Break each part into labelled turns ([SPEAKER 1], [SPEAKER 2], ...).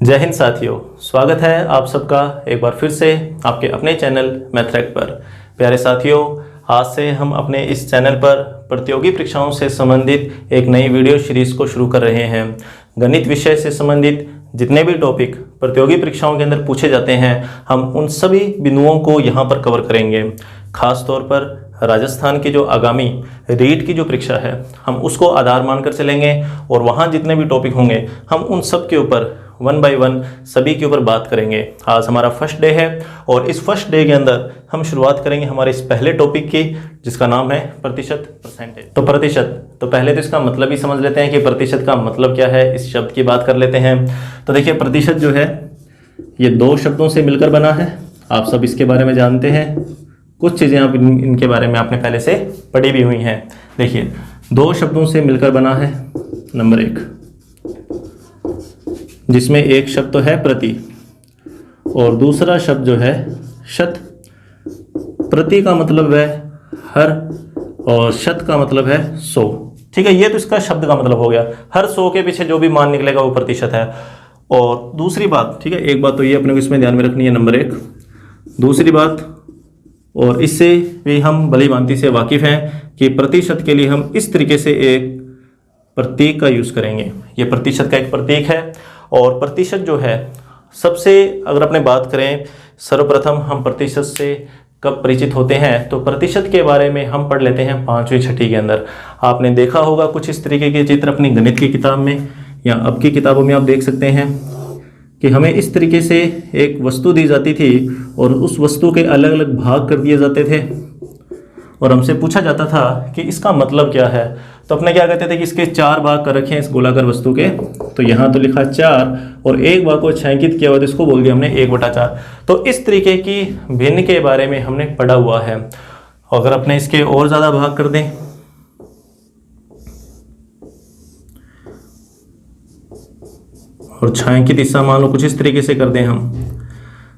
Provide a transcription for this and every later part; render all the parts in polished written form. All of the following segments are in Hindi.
[SPEAKER 1] जय हिंद साथियों, स्वागत है आप सबका एक बार फिर से आपके अपने चैनल मैथ्रैक पर। प्यारे साथियों, आज से हम अपने इस चैनल पर प्रतियोगी परीक्षाओं से संबंधित एक नई वीडियो सीरीज़ को शुरू कर रहे हैं। गणित विषय से संबंधित जितने भी टॉपिक प्रतियोगी परीक्षाओं के अंदर पूछे जाते हैं, हम उन सभी बिंदुओं को यहाँ पर कवर करेंगे। खास तौर पर राजस्थान की जो आगामी रीट की जो परीक्षा है, हम उसको आधार मानकर चलेंगे और वहाँ जितने भी टॉपिक होंगे हम उन सब के ऊपर वन बाय वन सभी के ऊपर बात करेंगे। आज हमारा फर्स्ट डे है और इस फर्स्ट डे के अंदर हम शुरुआत करेंगे हमारे इस पहले टॉपिक की, जिसका नाम है प्रतिशत, परसेंटेज। तो प्रतिशत, तो पहले तो इसका मतलब ही समझ लेते हैं कि प्रतिशत का मतलब क्या है। इस शब्द की बात कर लेते हैं। तो देखिए, प्रतिशत जो है ये दो शब्दों से मिलकर बना है। आप सब इसके बारे में जानते हैं, कुछ चीज़ें आप इनके बारे में आपने पहले से पढ़ी भी हुई हैं। देखिए, दो शब्दों से मिलकर बना है। नंबर एक, जिसमें एक शब्द तो है प्रति और दूसरा शब्द जो है शत। प्रति का मतलब है हर और शत का मतलब है 100। ठीक है, ये तो इसका शब्द का मतलब हो गया। हर 100 के पीछे जो भी मान निकलेगा वो प्रतिशत है। और दूसरी बात, ठीक है, एक बात तो ये अपने को इसमें ध्यान में रखनी है, नंबर एक। दूसरी बात, और इससे भी हम भली भांति से वाकिफ़ हैं कि प्रतिशत के लिए हम इस तरीके से एक प्रतीक का यूज़ करेंगे। ये प्रतिशत का एक प्रतीक है। और प्रतिशत जो है सबसे, अगर अपने बात करें, सर्वप्रथम हम प्रतिशत से कब परिचित होते हैं, तो प्रतिशत के बारे में हम पढ़ लेते हैं 5वीं छठी के अंदर। आपने देखा होगा कुछ इस तरीके के चित्र अपनी गणित की किताब में या अब की किताबों में आप देख सकते हैं कि हमें इस तरीके से एक वस्तु दी जाती थी और उस वस्तु के अलग अलग भाग कर दिए जाते थे और हमसे पूछा जाता था कि इसका मतलब क्या है। तो अपने क्या कहते थे कि इसके 4 भाग कर रखे हैं इस गोलाकार वस्तु के, तो यहाँ तो लिखा 4 और एक भाग को छायांकित किया हुआ, तो इसको बोल दिया हमने 1/4। तो इस तरीके की भिन्न के बारे में हमने पढ़ा हुआ है। अगर अपने इसके और ज़्यादा भाग कर दें, और छायांकित हिस्सा मान लो कुछ इस तरीके से कर दें हम,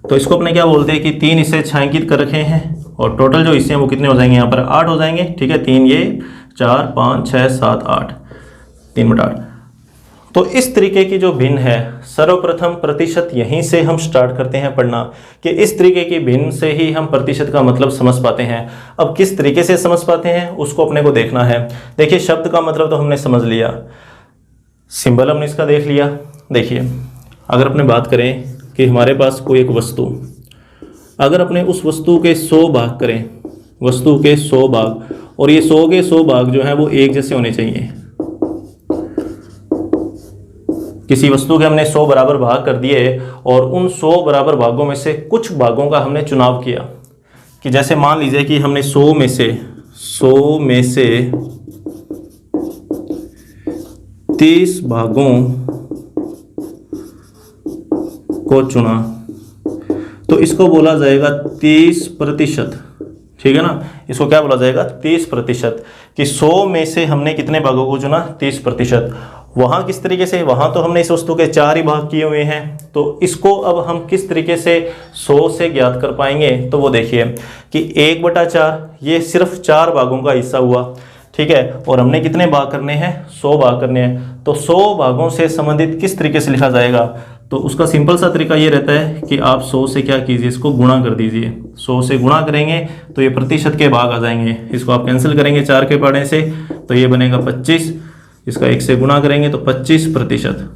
[SPEAKER 1] तो इसको अपने क्या बोलते हैं कि 3 हिस्से छायांकित कर रखे हैं और टोटल जो हिस्से हैं वो कितने हो जाएंगे, यहाँ पर 8 हो जाएंगे। ठीक है, 3 ये 4 5 6 7 8, 3/8। तो इस तरीके की जो भिन्न है, सर्वप्रथम प्रतिशत यहीं से हम स्टार्ट करते हैं पढ़ना कि इस तरीके की भिन्न से ही हम प्रतिशत का मतलब समझ पाते हैं। अब किस तरीके से समझ पाते हैं उसको अपने को देखना है। देखिए, शब्द का मतलब तो हमने समझ लिया, सिंबल हमने इसका देख लिया। देखिए, अगर अपने बात करें कि हमारे पास कोई एक वस्तु, अगर अपने उस वस्तु के 100 भाग करें, वस्तु के 100 भाग, और ये 100 के 100 भाग जो है वो एक जैसे होने चाहिए। किसी वस्तु के हमने 100 बराबर भाग कर दिए और उन 100 बराबर भागों में से कुछ भागों का हमने चुनाव किया कि जैसे मान लीजिए कि हमने 100 में से 30 भागों को चुना, तो इसको बोला जाएगा 30%। ठीक है ना, इसको क्या बोला जाएगा, 30%। कि 100 में से हमने कितने भागों को चुना, 30%। वहाँ किस तरीके से, वहाँ तो हमने इस वस्तु के 4 ही भाग किए हुए हैं, तो इसको अब हम किस तरीके से 100 से ज्ञात कर पाएंगे, तो वो देखिए कि 1/4 ये सिर्फ 4 भागों का हिस्सा हुआ। ठीक है, और हमने कितने भाग करने हैं, 100 भाग करने हैं। तो 100 भागों से संबंधित किस तरीके से लिखा जाएगा, तो उसका सिंपल सा तरीका ये रहता है कि आप 100 से क्या कीजिए, इसको गुणा कर दीजिए। 100 से गुणा करेंगे तो ये प्रतिशत के भाग आ जाएंगे। इसको आप कैंसिल करेंगे 4 के पढ़ने से, तो ये बनेगा 25। इसका 1 से गुणा करेंगे तो 25%।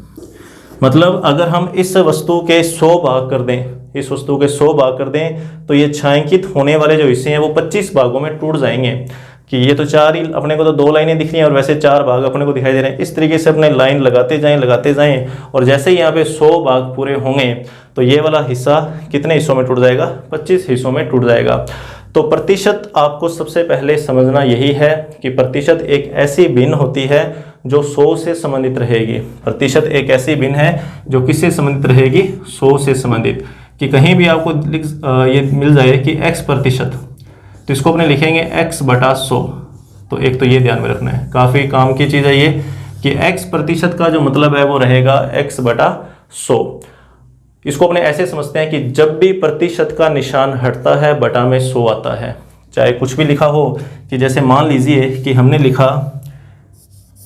[SPEAKER 1] मतलब अगर हम इस वस्तु के 100 भाग कर दें, इस वस्तु के 100 भाग कर दें, तो ये छायांकित होने वाले जो हिस्से हैं वो 25 भागों में टूट जाएंगे। कि ये तो 4 ही, अपने को तो 2 लाइनें दिख रही हैं और वैसे 4 भाग अपने को दिखाई दे रहे हैं। इस तरीके से अपने लाइन लगाते जाएं और जैसे ही यहाँ पे 100 भाग पूरे होंगे तो ये वाला हिस्सा कितने हिस्सों में टूट जाएगा, 25 हिस्सों में टूट जाएगा। तो प्रतिशत आपको सबसे पहले समझना यही है कि प्रतिशत एक ऐसी भिन्न होती है जो 100 से संबंधित रहेगी। प्रतिशत एक ऐसी भिन्न है जो किससे संबंधित रहेगी, 100 से संबंधित। कि कहीं भी आपको ये मिल जाए कि x%, तो इसको अपने लिखेंगे x/100। तो एक तो ये ध्यान में रखना है, काफ़ी काम की चीज़ है ये, कि x% का जो मतलब है वो रहेगा x/100। इसको अपने ऐसे समझते हैं कि जब भी प्रतिशत का निशान हटता है बटा में 100 आता है, चाहे कुछ भी लिखा हो। कि जैसे मान लीजिए कि हमने लिखा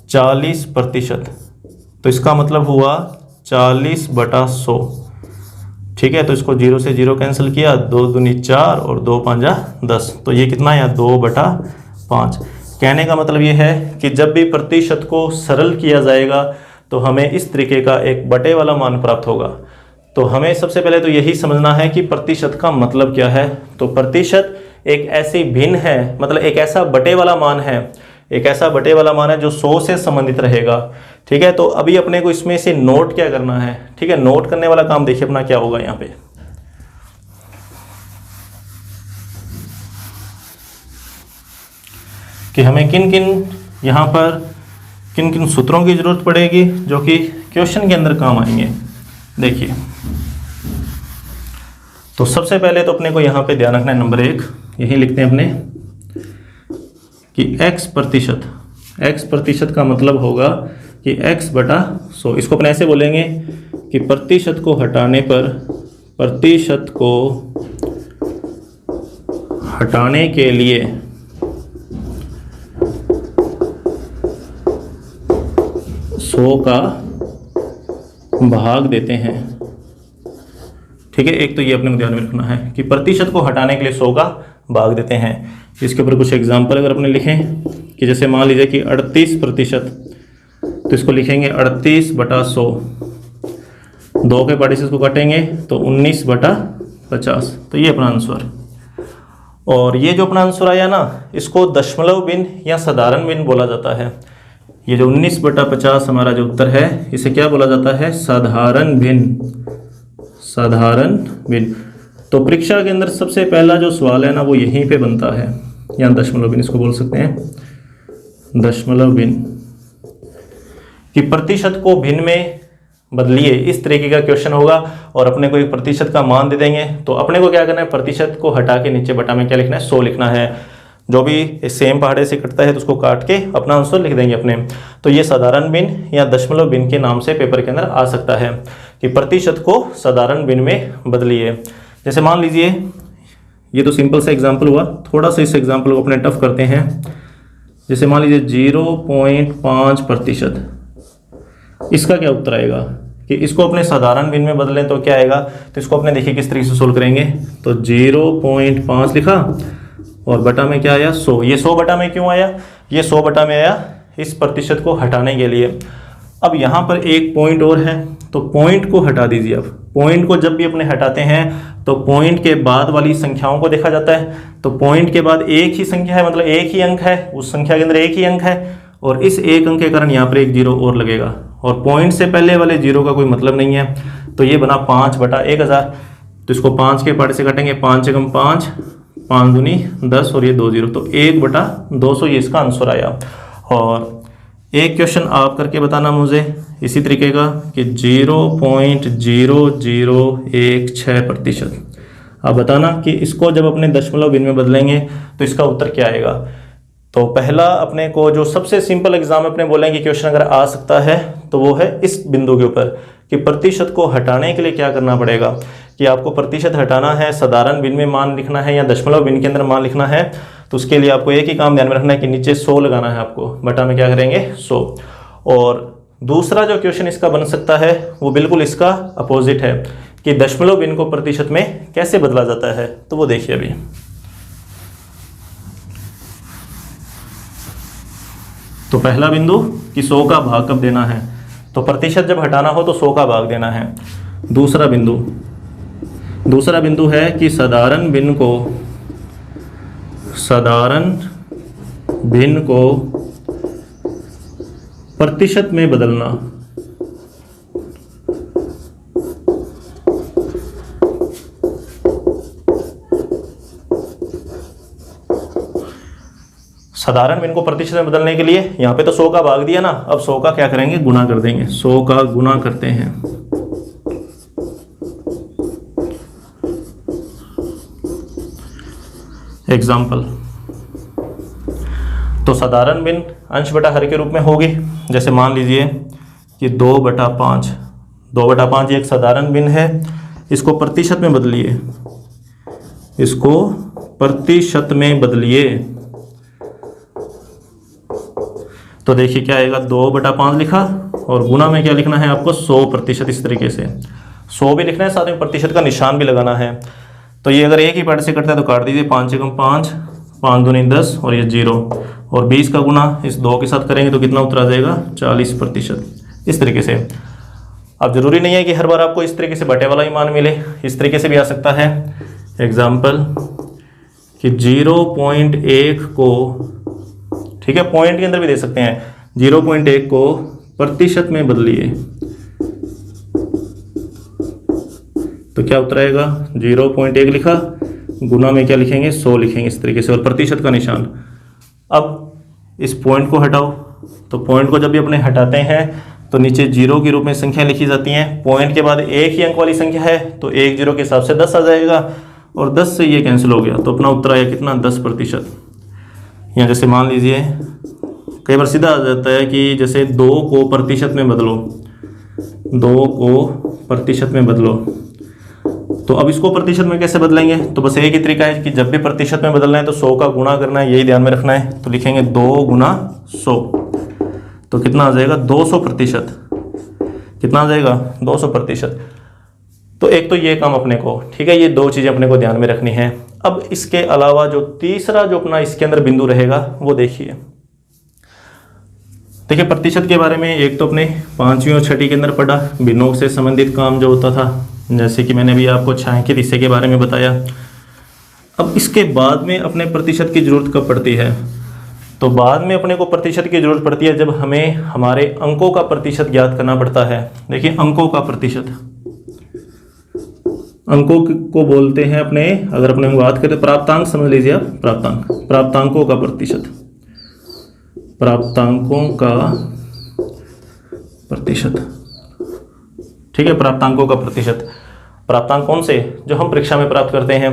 [SPEAKER 1] 40%, तो इसका मतलब हुआ 40/100। ठीक है, तो इसको 0 से 0 कैंसिल किया, 2 दूनी 4 और 2 5 10, तो ये कितना आया 2/5। कहने का मतलब ये है कि जब भी प्रतिशत को सरल किया जाएगा तो हमें इस तरीके का एक बटे वाला मान प्राप्त होगा। तो हमें सबसे पहले तो यही समझना है कि प्रतिशत का मतलब क्या है। तो प्रतिशत एक ऐसी भिन्न है, मतलब एक ऐसा बटे वाला मान है, एक ऐसा बटे वाला मान है जो 100 से संबंधित रहेगा। ठीक है, तो अभी अपने को इसमें से नोट क्या करना है। ठीक है, नोट करने वाला काम देखिए अपना क्या होगा यहाँ पे। कि हमें किन किन यहाँ पर किन किन सूत्रों की जरूरत पड़ेगी जो कि क्वेश्चन के अंदर काम आएंगे। देखिए, तो सबसे पहले तो अपने को यहाँ पे ध्यान रखना है, नंबर 1 यही लिखते हैं अपने कि x प्रतिशत का मतलब होगा कि x/100। इसको अपने ऐसे बोलेंगे कि प्रतिशत को हटाने के लिए 100 का भाग देते हैं। ठीक है, एक तो ये अपने को ध्यान में रखना है कि प्रतिशत को हटाने के लिए 100 का भाग देते हैं। इसके ऊपर कुछ एग्जाम्पल अगर अपने लिखें कि जैसे मान लीजिए कि 38%, तो इसको लिखेंगे 38/100, 2 के पार्ट से इसको काटेंगे तो 19/50, तो ये अपना आंसर। और ये जो अपना आंसर आया ना, इसको दशमलव भिन्न या साधारण भिन्न बोला जाता है। ये जो 19/50 हमारा जो उत्तर है, इसे क्या बोला जाता है, साधारण भिन्न। तो परीक्षा के अंदर सबसे पहला जो सवाल है ना, वो यहीं पे बनता है, या दशमलव भिन्न इसको बोल सकते हैं, दशमलव भिन्न, कि प्रतिशत को भिन्न में बदलिए। इस तरीके का क्वेश्चन होगा और अपने को एक प्रतिशत का मान दे देंगे, तो अपने को क्या करना है, प्रतिशत को हटा के नीचे बटा में क्या लिखना है, 100 लिखना है। जो भी सेम पहाड़े से कटता है तो उसको काट के अपना आंसर लिख देंगे अपने। तो ये साधारण भिन्न या दशमलव भिन्न के नाम से पेपर के अंदर आ सकता है कि प्रतिशत को साधारण भिन्न में बदलिए। जैसे मान लीजिए, ये तो सिंपल सा एग्जाम्पल हुआ, थोड़ा सा इस एग्जाम्पल को अपने टफ करते हैं। जैसे मान लीजिए 0.5%, इसका क्या उत्तर आएगा कि इसको अपने साधारण भिन्न में बदलें तो क्या आएगा। तो इसको अपने देखिए किस तरीके से सोल्व करेंगे। तो 0.5 लिखा और बटा में क्या आया, 100। ये 100 बटा में क्यों आया, ये 100 बटा में आया इस प्रतिशत को हटाने के लिए। अब यहाँ पर एक पॉइंट और है, तो पॉइंट को हटा दीजिए। अब पॉइंट को जब भी अपने हटाते हैं तो पॉइंट के बाद वाली संख्याओं को देखा जाता है। तो पॉइंट के बाद एक ही संख्या है, मतलब एक ही अंक है, उस संख्या के अंदर एक ही अंक है, और इस एक अंक के कारण यहाँ पर एक 0 और लगेगा, और पॉइंट से पहले वाले 0 का कोई मतलब नहीं है। तो ये बना 5/1000। तो इसको 5 के पार्ट से काटेंगे, 5 से कम 5, 5 दूनी 10 और ये 2 0, तो 1/200 ये इसका आंसर आया। और एक क्वेश्चन आप करके बताना मुझे इसी तरीके का कि 0.0016%। आप बताना कि इसको जब अपने दशमलव भिन्न में बदलेंगे तो इसका उत्तर क्या आएगा। तो पहला अपने को जो सबसे सिंपल एग्जाम अपने बोलेंगे क्वेश्चन अगर आ सकता है तो वो है इस बिंदु के ऊपर कि प्रतिशत को हटाने के लिए क्या करना पड़ेगा। कि आपको प्रतिशत हटाना है, साधारण भिन्न में मान लिखना है या दशमलव भिन्न के अंदर मान लिखना है, तो उसके लिए आपको एक ही काम ध्यान में रखना है कि नीचे 100 लगाना है आपको, बटा में क्या करेंगे 100। और दूसरा जो क्वेश्चन इसका बन सकता है वो बिल्कुल इसका अपोजिट है कि दशमलव भिन्न को प्रतिशत में कैसे बदला जाता है। तो वो देखिए अभी। तो पहला बिंदु कि 100 का भाग कब देना है, तो प्रतिशत जब हटाना हो तो 100 का भाग देना है। दूसरा बिंदु है कि साधारण भिन्न को प्रतिशत में बदलना। साधारण भिन्न को प्रतिशत में बदलने के लिए यहाँ पे तो 100 का भाग दिया ना, अब 100 का क्या करेंगे, गुना कर देंगे। 100 का गुना करते हैं। एग्जाम्पल, तो साधारण भिन्न अंश बटा हर के रूप में होगी। जैसे मान लीजिए कि 2/5, 2/5 एक साधारण भिन्न है, इसको प्रतिशत में बदलिए, इसको प्रतिशत में बदलिए तो देखिए क्या आएगा, 2/5 लिखा और गुना में क्या लिखना है आपको 100%, इस तरीके से 100 भी लिखना है, साथ में प्रतिशत का निशान भी लगाना है। तो ये अगर एक ही पार्ट से कटता है तो काट दीजिए, 5 एकम 5, 5 दूनी 10 और ये 0, और 20 का गुना इस 2 के साथ करेंगे तो कितना उत्तर आ जाएगा 40%, इस तरीके से। अब जरूरी नहीं है कि हर बार आपको इस तरीके से बटे वाला ही मान मिले, इस तरीके से भी आ सकता है। एग्जाम्पल कि 0.1 को, ठीक है, पॉइंट के अंदर भी दे सकते हैं, 0.1 को प्रतिशत में बदलिए तो क्या उत्तर आएगा 0.1 लिखा, गुना में क्या लिखेंगे 100 लिखेंगे, इस तरीके से, और प्रतिशत का निशान। अब इस पॉइंट को हटाओ, तो पॉइंट को जब भी अपने हटाते हैं तो नीचे 0 के रूप में संख्या लिखी जाती हैं। पॉइंट के बाद एक ही अंक वाली संख्या है तो 1 0 के हिसाब से 10 आ जाएगा, और 10 से ये कैंसिल हो गया तो अपना उत्तर आया कितना 10%। यहाँ जैसे मान लीजिए कई बार सीधा आ जाता है कि जैसे 2 को प्रतिशत में बदलो, 2 को प्रतिशत में बदलो, तो अब इसको प्रतिशत में कैसे बदलेंगे? तो बस एक ही तरीका है कि जब भी प्रतिशत में बदलना है तो 100 का गुणा करना है, यही ध्यान में रखना है। तो लिखेंगे 2 गुना 100, तो कितना आ जाएगा 200%, कितना आ जाएगा 200%। तो एक तो ये काम अपने को, ठीक है, ये 2 चीज़ें अपने को ध्यान में रखनी है। अब इसके अलावा जो तीसरा जो अपना इसके अंदर बिंदु रहेगा वो देखिए प्रतिशत के बारे में एक तो अपने 5वीं और 6ठी के अंदर पढ़ा, भिन्नों से संबंधित काम जो होता था, जैसे कि मैंने भी आपको छायांकित हिस्से के बारे में बताया। अब इसके बाद में अपने प्रतिशत की जरूरत कब पड़ती है? तो बाद में अपने को प्रतिशत की जरूरत पड़ती है जब हमें हमारे अंकों का प्रतिशत ज्ञात करना पड़ता है। देखिए अंकों का प्रतिशत, अंकों को बोलते हैं अपने, अगर अपने बात करें प्राप्तांक समझ लीजिए आप, प्राप्तांक, प्राप्तांकों का प्रतिशत, प्राप्तांकों का प्रतिशत, ठीक है, प्राप्तांकों का प्रतिशत। प्राप्तांक कौन से? जो हम परीक्षा में प्राप्त करते हैं।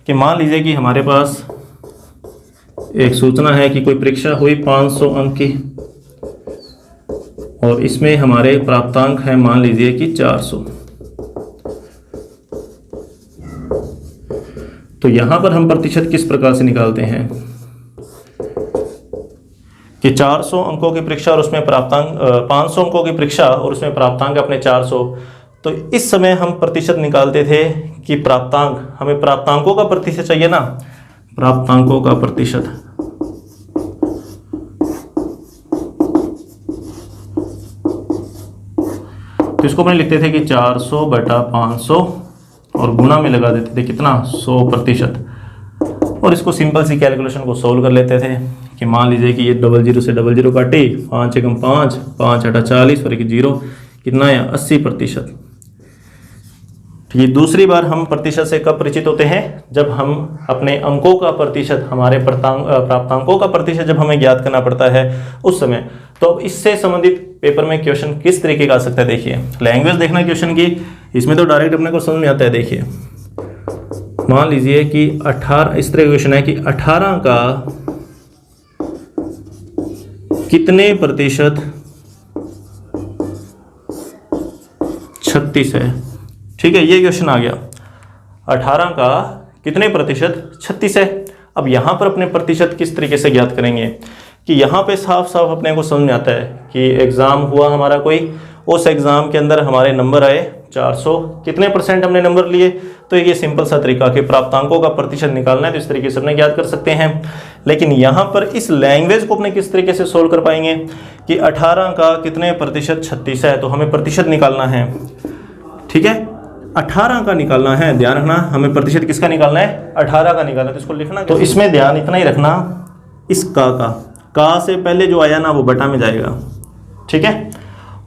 [SPEAKER 1] कि मान लीजिए कि हमारे पास एक सूचना है कि कोई परीक्षा हुई 500 अंक की और इसमें हमारे प्राप्तांक है मान लीजिए कि 400। तो यहां पर हम प्रतिशत किस प्रकार से निकालते हैं कि 400 अंकों की परीक्षा और उसमें प्राप्तांक 500 अंकों की परीक्षा और उसमें प्राप्तांक अपने 400। तो इस समय हम प्रतिशत निकालते थे कि प्राप्तांक, हमें प्राप्तांकों का प्रतिशत चाहिए ना, प्राप्तांकों का प्रतिशत। तो इसको अपने लिखते थे कि 400 बटा 500 और गुना में लगा देते थे कितना 100%। और इसको सिंपल सी कैलकुलेशन को सोल्व कर लेते थे कि मान लीजिए कि ये 00 से 00 काटे, 5 एकम 5, 5 8 40 और एक 0, कितना है 80%। ठीक है, दूसरी बार हम प्रतिशत से कब परिचित होते हैं? जब हम अपने अंकों का प्रतिशत, हमारे प्राप्तांकों का प्रतिशत जब हमें ज्ञात करना पड़ता है उस समय। तो अब इससे संबंधित पेपर में क्वेश्चन किस तरीके का आ सकता है? देखिए लैंग्वेज देखना क्वेश्चन की, इसमें तो डायरेक्ट अपने को समझ में आता है। देखिए मान लीजिए कि 18, इस तरह का क्वेश्चन है कि 18 का कितने प्रतिशत 36 है। ठीक है, ये क्वेश्चन आ गया, 18 का कितने प्रतिशत 36 है। अब यहाँ पर अपने प्रतिशत किस तरीके से ज्ञात करेंगे कि यहाँ पे साफ साफ अपने को समझ में आता है कि एग्ज़ाम हुआ हमारा कोई, उस एग्ज़ाम के अंदर हमारे नंबर आए 400, कितने परसेंट हमने नंबर लिए। तो ये सिंपल सा तरीका कि प्राप्तांकों का प्रतिशत निकालना है, तो इस तरीके से अपने ज्ञात कर सकते हैं। लेकिन यहाँ पर इस लैंग्वेज को अपने किस तरीके से सोल्व कर पाएंगे कि 18 का कितने प्रतिशत 36 है, तो हमें प्रतिशत निकालना है। ठीक है, 18 का निकालना है, ध्यान रखना, हमें प्रतिशत किसका निकालना है 18 का निकालना है। तो इसको लिखना, तो इसमें ध्यान इतना ही रखना, इस का से पहले जो आया ना वो बटा में जाएगा। ठीक है,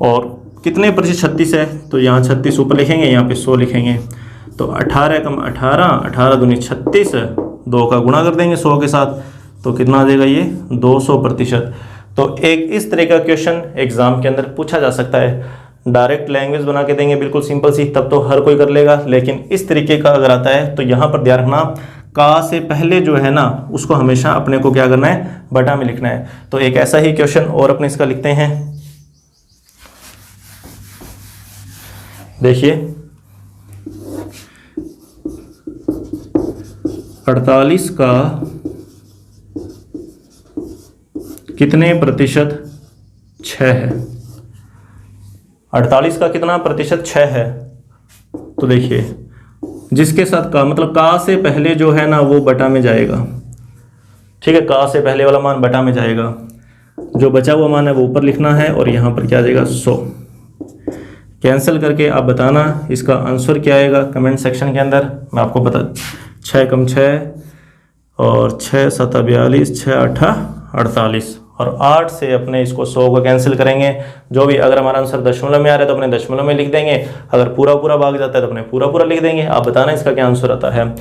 [SPEAKER 1] और कितने प्रतिशत 36 है, तो यहाँ 36 ऊपर लिखेंगे, यहाँ पे 100 लिखेंगे। तो 18 कम 18, 18 दूनी 36, 2 का गुणा कर देंगे 100 के साथ, तो कितना आ जाएगा ये 200%। तो एक इस तरह का क्वेश्चन एग्जाम के अंदर पूछा जा सकता है। डायरेक्ट लैंग्वेज बना के देंगे बिल्कुल सिंपल सी, तब तो हर कोई कर लेगा, लेकिन इस तरीके का अगर आता है तो यहाँ पर ध्यान रखना, का से पहले जो है ना उसको हमेशा अपने को क्या करना है, बटा में लिखना है। तो एक ऐसा ही क्वेश्चन और अपने इसका लिखते हैं। देखिए 48 का कितने प्रतिशत 6 है। 48 का कितना प्रतिशत 6 है। तो देखिए जिसके साथ का मतलब का से पहले जो है ना वो बटा में जाएगा, ठीक है, का से पहले वाला मान बटा में जाएगा, जो बचा हुआ मान है वो ऊपर लिखना है और यहाँ पर क्या आ जाएगा 100। कैंसिल करके आप बताना इसका आंसर क्या आएगा कमेंट सेक्शन के अंदर। मैं आपको बता 6 कम 6 और 6 7 42 6 8 48 और 8 से अपने इसको 100 को कैंसिल करेंगे। जो भी अगर हमारा आंसर दशमलव में आ रहा है तो अपने दशमलव में लिख देंगे, अगर पूरा पूरा भाग जाता है तो अपने पूरा पूरा लिख देंगे। आप बताना इसका क्या आंसर आता है।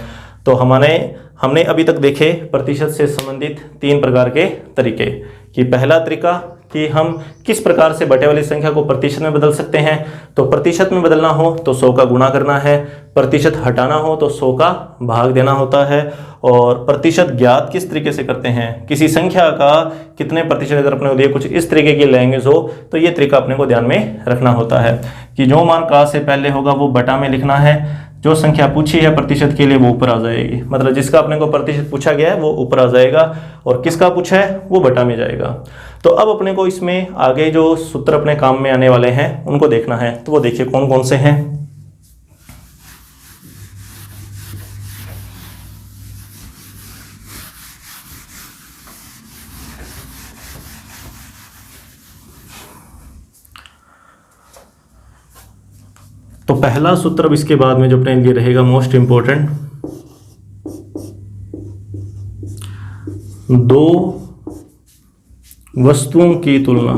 [SPEAKER 1] तो हमने अभी तक देखे प्रतिशत से संबंधित 3 प्रकार के तरीके कि पहला तरीका कि हम किस प्रकार से बटे वाली संख्या को प्रतिशत में बदल सकते हैं। तो प्रतिशत में बदलना हो तो 100 का गुणा करना है, प्रतिशत हटाना हो तो 100 का भाग देना होता है। और प्रतिशत ज्ञात किस तरीके से करते हैं, किसी संख्या का कितने प्रतिशत अगर अपने को दिए कुछ इस तरीके की लैंग्वेज हो तो ये तरीका अपने को ध्यान में रखना होता है कि जो मान का से पहले होगा वो बटा में लिखना है, जो संख्या पूछी है प्रतिशत के लिए वो ऊपर आ जाएगी, मतलब जिसका अपने को प्रतिशत पूछा गया है वो ऊपर आ जाएगा और किसका पूछा है वो बटा में जाएगा। तो अब अपने को इसमें आगे जो सूत्र अपने काम में आने वाले हैं उनको देखना है। तो वो देखिए कौन कौन से हैं। तो पहला सूत्र अब इसके बाद में जो अपने लिए रहेगा मोस्ट इंपॉर्टेंट, 2 वस्तुओं की तुलना।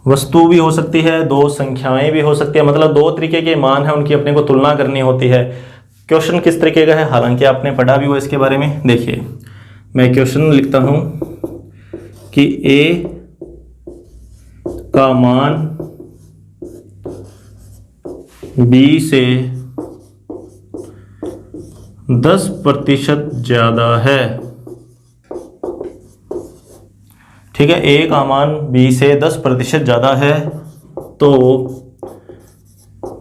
[SPEAKER 1] वस्तु भी हो सकती है, 2 संख्याएं भी हो सकती है, मतलब 2 तरीके के मान हैं उनकी अपने को तुलना करनी होती है। क्वेश्चन किस तरीके का है हालांकि आपने पढ़ा भी हो इसके बारे में। देखिए मैं क्वेश्चन लिखता हूं कि a का मान b से 10% ज्यादा है, ठीक है, a का मान b से 10% ज्यादा है, तो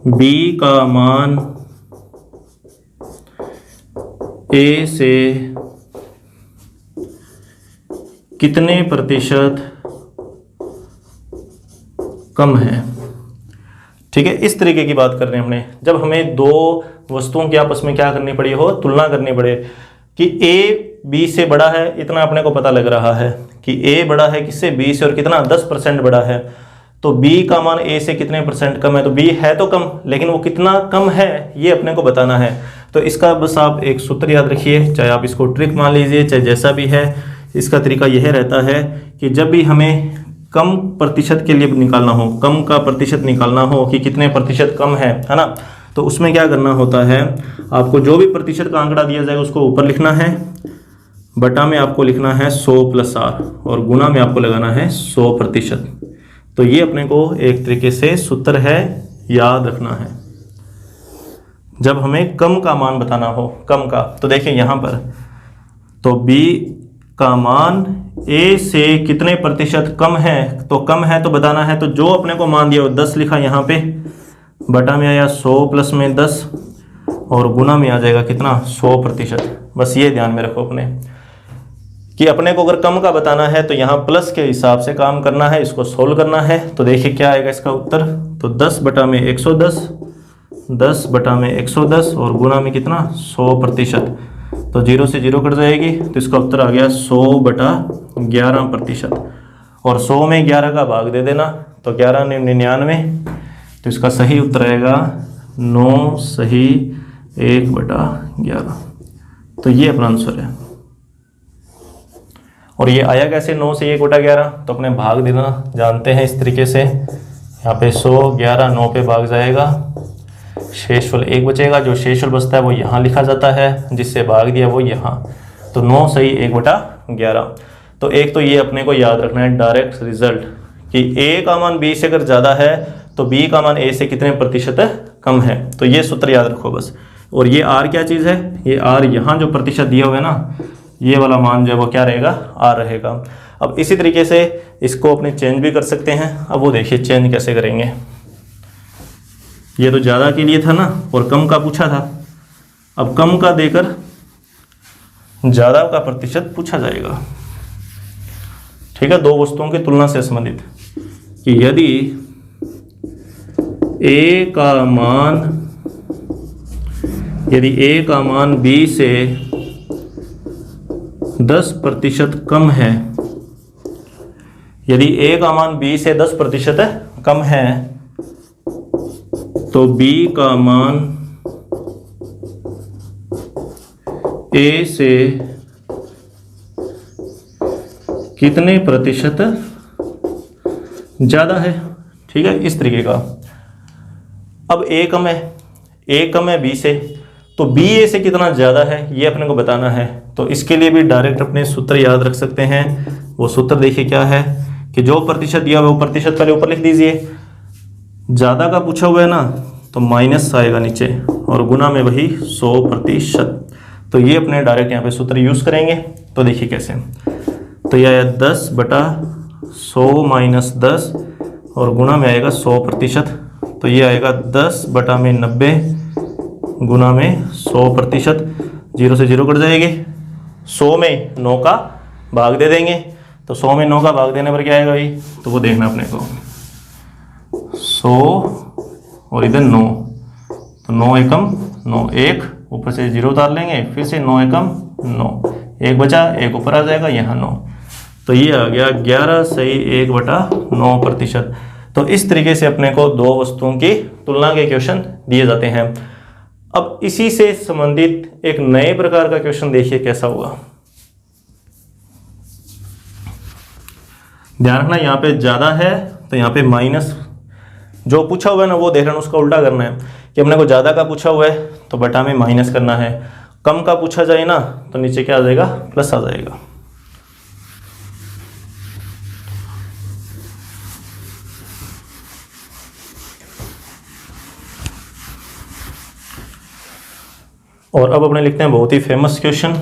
[SPEAKER 1] b का मान a से कितने प्रतिशत कम है। ठीक है, इस तरीके की बात कर रहे हैं हमने। जब हमें 2 वस्तुओं की आपस में क्या करनी पड़ी हो, तुलना करनी पड़े कि a b से बड़ा है, इतना अपने को पता लग रहा है कि a बड़ा है किससे, b से, और कितना 10% बड़ा है। तो b का मान a से कितने % कम है, तो b है तो कम लेकिन वो कितना कम है ये अपने को बताना है। तो इसका बस आप एक सूत्र याद रखिए, चाहे आप इसको ट्रिक मान लीजिए चाहे जैसा भी है। इसका तरीका यह रहता है कि जब भी हमें कम प्रतिशत के लिए निकालना हो, कम का प्रतिशत निकालना हो कि कितने प्रतिशत कम है ना, तो उसमें क्या करना होता है, आपको जो भी प्रतिशत का आंकड़ा दिया जाएगा उसको ऊपर लिखना है, बटा में आपको लिखना है 100 + r और गुना में आपको लगाना है 100%। तो ये अपने को एक तरीके से सूत्र है, याद रखना है जब हमें कम का मान बताना हो, कम का। तो देखिए यहाँ पर तो b का मान a से कितने प्रतिशत कम है, तो कम है तो बताना है। तो जो अपने को मान दिया वो 10 लिखा यहाँ पे, बटा में आया 100 + में 10 और गुना में आ जाएगा कितना 100%। बस ये ध्यान में रखो अपने कि अपने को अगर कम का बताना है तो यहाँ प्लस के हिसाब से काम करना है, इसको सोल्व करना है। तो देखिए क्या आएगा इसका उत्तर, तो 10 बटा में 110, 10 बटा में 110 और गुना में कितना 100%। तो 0 से 0 कट जाएगी, तो इसका उत्तर आ गया 100/11%। और 100 में 11 का भाग दे देना, तो 11 × 99, तो इसका सही उत्तर आएगा 9 सही 1/11। तो ये अपना आंसर है। और ये आया कैसे 9 से 1/11, तो अपने भाग देना जानते हैं इस तरीके से। यहाँ पे 100 11 9 पे भाग जाएगा, शेषफल 1 बचेगा, जो शेषफल बचता है वो यहाँ लिखा जाता है, जिससे भाग दिया वो यहाँ। तो 9 सही 1/11। तो एक तो ये अपने को याद रखना है डायरेक्ट रिजल्ट कि a का मान b से अगर ज़्यादा है तो b का मान a से कितने प्रतिशत कम है। तो ये सूत्र याद रखो बस। और ये r क्या चीज़ है, ये r यहाँ जो प्रतिशत दिया हुआ है ना, ये वाला मान जो है वो क्या रहेगा, r रहेगा। अब इसी तरीके से इसको अपने चेंज भी कर सकते हैं। अब वो देखिए चेंज कैसे करेंगे। ये तो ज़्यादा के लिए था ना और कम का पूछा था, अब कम का देकर ज़्यादा का प्रतिशत पूछा जाएगा। ठीक है, दो वस्तुओं की तुलना से संबंधित कि यदि ए का मान बी से 10% कम है, यदि ए का मान बी से 10% कम है तो बी का मान ए से कितने प्रतिशत ज़्यादा है। ठीक है, इस तरीके का। अब ए कम है बी से, तो बी ए से कितना ज़्यादा है ये अपने को बताना है। तो इसके लिए भी डायरेक्ट अपने सूत्र याद रख सकते हैं। वो सूत्र देखिए क्या है कि जो प्रतिशत दिया हुआ वो प्रतिशत पहले ऊपर लिख दीजिए, ज़्यादा का पूछा हुआ है ना तो माइनस आएगा नीचे और गुना में वही 100%। तो ये अपने डायरेक्ट यहाँ पे सूत्र यूज़ करेंगे। तो देखिए कैसे, तो यह आया 10/100 माइनस 10 और गुना में आएगा 100%। तो ये आएगा 10/90 गुना में 100%। 0 से 0 कट जाएगी। 100 में 9 का भाग दे देंगे, तो 100 में 9 का भाग देने पर क्या आएगा भाई, तो वो देखना अपने को 100 और इधर 9, तो 9 एकम 9, 1 ऊपर से 0 उतार लेंगे, फिर से 9 एकम 9, 1 बचा, 1 ऊपर आ जाएगा, यहाँ 9। तो ये आ गया 11 सही 1/9%। तो इस तरीके से अपने को दो वस्तुओं की तुलना के क्वेश्चन दिए जाते हैं। अब इसी से संबंधित एक नए प्रकार का क्वेश्चन देखिए कैसा हुआ। ध्यान रखना, यहाँ पे ज़्यादा है तो यहाँ पे माइनस, जो पूछा हुआ है ना वो देख रहे हैं, उसका उल्टा करना है कि अपने को ज़्यादा का पूछा हुआ है तो बटा में माइनस करना है, कम का पूछा जाए ना तो नीचे क्या आ जाएगा, प्लस आ जाएगा। और अब अपने लिखते हैं बहुत ही फेमस क्वेश्चन,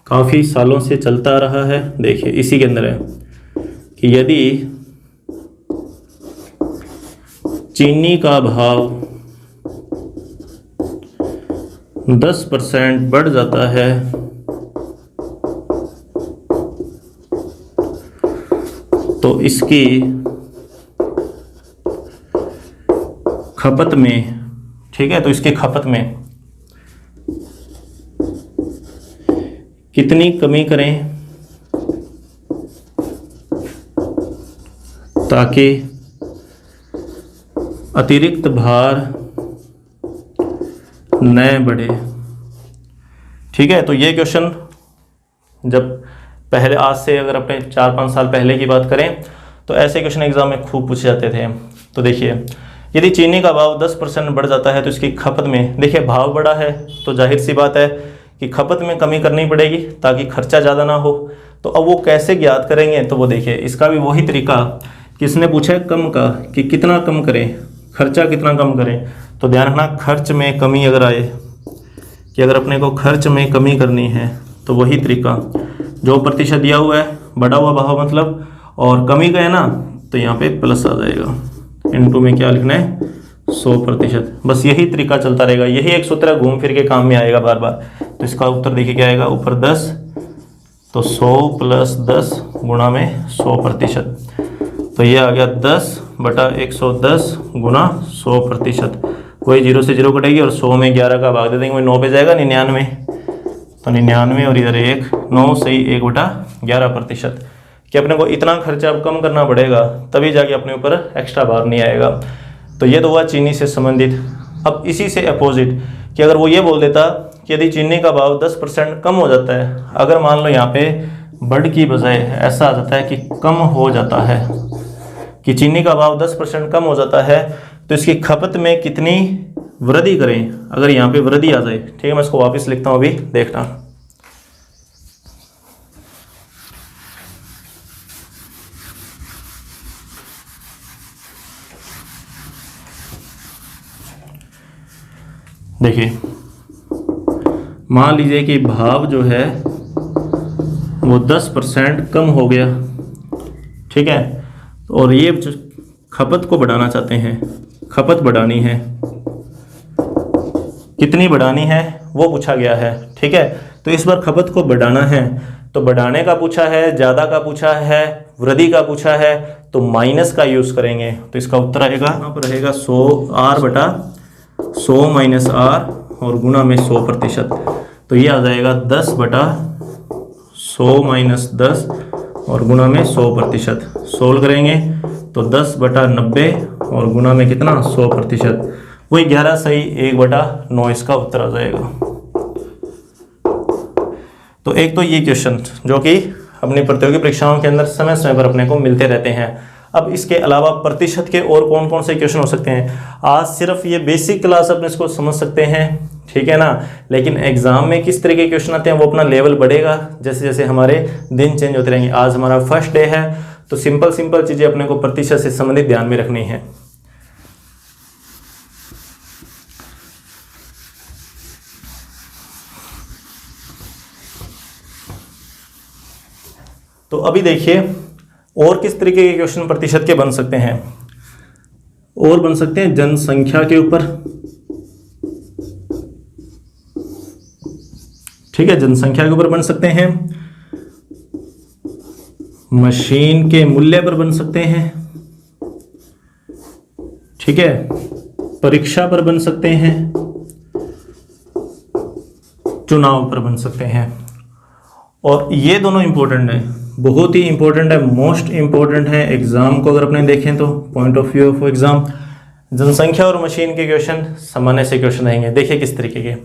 [SPEAKER 1] काफ़ी सालों से चलता आ रहा है। देखिए इसी के अंदर है कि यदि चीनी का भाव 10% बढ़ जाता है तो इसकी खपत में, ठीक है, तो इसकी खपत में कितनी कमी करें ताकि अतिरिक्त भार न बढ़े। ठीक है, तो ये क्वेश्चन जब पहले, आज से अगर अपने 4-5 साल पहले की बात करें तो ऐसे क्वेश्चन एग्जाम में खूब पूछे जाते थे। तो देखिए यदि चीनी का भाव 10% बढ़ जाता है तो इसकी खपत में, देखिए भाव बढ़ा है तो जाहिर सी बात है कि खपत में कमी करनी पड़ेगी ताकि खर्चा ज़्यादा ना हो। तो अब वो कैसे ज्ञात करेंगे, तो वो देखिए इसका भी वही तरीका, किसने पूछा है कम का, कि कितना कम करें, खर्चा कितना कम करें। तो ध्यान रखना, खर्च में कमी अगर आए कि अगर अपने को खर्च में कमी करनी है तो वही तरीका, जो प्रतिशत दिया हुआ है बढ़ा हुआ भाव मतलब, और कमी का है ना तो यहाँ पे प्लस आ जाएगा, इनटू में क्या लिखना है 100%। बस यही तरीका चलता रहेगा, यही एक सूत्र घूम फिर के काम में आएगा बार बार। तो इसका उत्तर देखिए क्या आएगा, ऊपर 10 तो 100 + 10 गुणा में 100%। तो ये आ गया 10/110 गुणा 100%। वही 0 से 0 कटेगी और 100 में 11 का भाग दे देंगे, वही 9 पे जाएगा 99, तो 99 और इधर 1, 9 सही 1/11%। कि अपने को इतना खर्चा अब कम करना पड़ेगा तभी जाके अपने ऊपर एक्स्ट्रा भार नहीं आएगा। तो ये तो हुआ चीनी से संबंधित। अब इसी से अपोजिट कि अगर वो ये बोल देता कि यदि चीनी का भाव 10% कम हो जाता है, अगर मान लो यहाँ पे बढ़ की बजाय ऐसा आ जाता है कि कम हो जाता है, कि चीनी का भाव 10% कम हो जाता है तो इसकी खपत में कितनी वृद्धि करें। अगर यहाँ पे वृद्धि आ जाए, ठीक है, मैं इसको वापस लिखता हूँ, अभी देखना। देखिए मान लीजिए कि भाव जो है वो 10% कम हो गया, ठीक है, और ये खपत को बढ़ाना चाहते हैं, खपत बढ़ानी है, कितनी बढ़ानी है वो पूछा गया है। ठीक है, तो इस बार खपत को बढ़ाना है, तो बढ़ाने का पूछा है, ज़्यादा का पूछा है, वृद्धि का पूछा है, तो माइनस का यूज़ करेंगे। तो इसका उत्तर आएगा, यहाँ पर रहेगा 100 माइनस आर और गुना में 100%। तो ये आ जाएगा 10/100 माइनस 10 और गुना में 100%। सोल्व करेंगे तो 10/90 और गुना में कितना 100%, वही 11 सही 1/9 इसका उत्तर आ जाएगा। तो एक तो ये क्वेश्चन जो कि अपनी प्रतियोगी परीक्षाओं के अंदर समय समय पर अपने को मिलते रहते हैं। अब इसके अलावा प्रतिशत के और कौन कौन से क्वेश्चन हो सकते हैं, आज सिर्फ ये बेसिक क्लास अपने इसको समझ सकते हैं, ठीक है ना, लेकिन एग्जाम में किस तरह के क्वेश्चन आते हैं वो अपना लेवल बढ़ेगा जैसे जैसे हमारे दिन चेंज होते रहेंगे। आज हमारा फर्स्ट डे है, तो सिंपल चीज़ें अपने को प्रतिशत से संबंधित ध्यान में रखनी है। तो अभी देखिए और किस तरीके के क्वेश्चन प्रतिशत के बन सकते हैं, और बन सकते हैं जनसंख्या के ऊपर, ठीक है, जनसंख्या के ऊपर बन सकते हैं, मशीन के मूल्य पर बन सकते हैं, ठीक है, परीक्षा पर बन सकते हैं, चुनाव पर बन सकते हैं। और ये दोनों इंपॉर्टेंट है, बहुत ही इंपॉर्टेंट है, मोस्ट इंपॉर्टेंट है एग्जाम को अगर अपने देखें तो point of view of exam. जनसंख्या और मशीन के क्वेश्चन सामान्य से क्वेश्चन रहेंगे। देखिए किस तरीके के